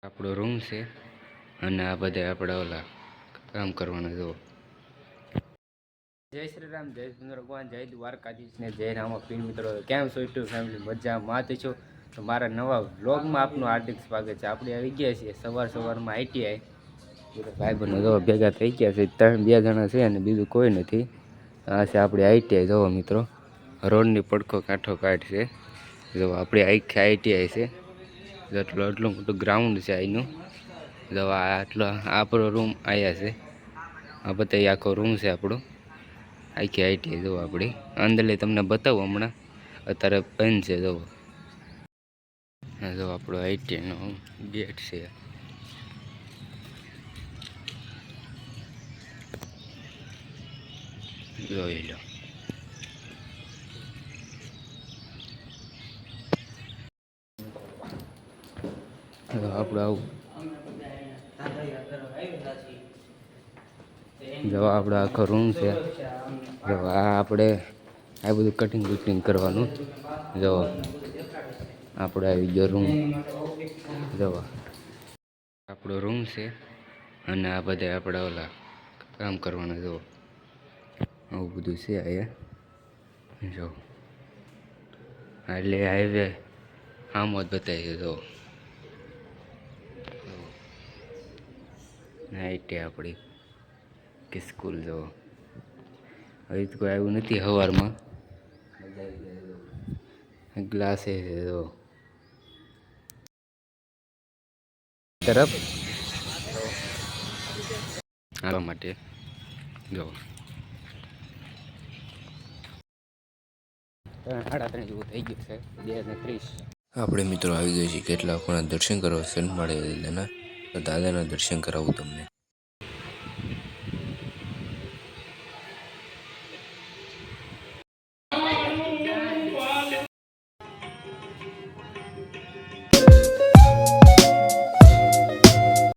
આપણો રૂમ છે અને આ બધા આપણે ઓલા કામ કરવાના જો. જય શ્રી રામ, જય ભગવાન, જય દ્વારકાધીશ ને જય રામાપીર. મિત્રો કેમ છો યુટ્યુબ ફેમિલી? મજામાં છો? તો મારા નવા વ્લોગમાં આપનું હાર્દિક સ્વાગત છે. આપણે આવી ગયા છીએ સવારમાં આઈટીઆઈ. ભાઈ બહેનો જો ભેગા થઈ ગયા છે, 2 જણા છે અને બીજું કોઈ નથી. આ છે આપણે આઈટીઆઈ. જોવો મિત્રો, રોડની પડખો કાંઠો કાઢ છે. જો આપણે આખી આઈટીઆઈ છે. એટલું મોટું ગ્રાઉન્ડ છે અહીંનું. જો આટલો આપણો રૂમ આવ્યા છે. આ બધા આખો રૂમ છે આપણો. આખી આઈટીઆઈ જો આપણી અંદર લઈ તમને બતાવું હમણાં. અત્યારે બંધ છે. જો જો આપણો આઈટીઆઈનો ગેટ છે. જોઈ લો. આપણું આવું જો આપણો આખો રૂમ છે. જો આ આપણે આ બધું કટિંગ કરવાનું. જો આપણે આવી ગયો રૂમ. જો આપણો રૂમ છે અને આ બધા આપણે ઓલા કામ કરવાના. જો આવું બધું છે અહીંયા. જો એટલે હાઈવે આમ જ બતાવી. જો નાઈટે આપણી કે સ્કૂલ. જો હવે તો કોઈ આવ્યું નથી સવારમાં. ગ્લાસે છે જો તરફ આવવા માટે. જો 3:30 જેવું થઈ ગયું છે. 2:30 આપણે મિત્રો આવી ગઈ છીએ કેટલા પણ દર્શન કરવા છે. મળે દાદાના દર્શન કરાવું તમને.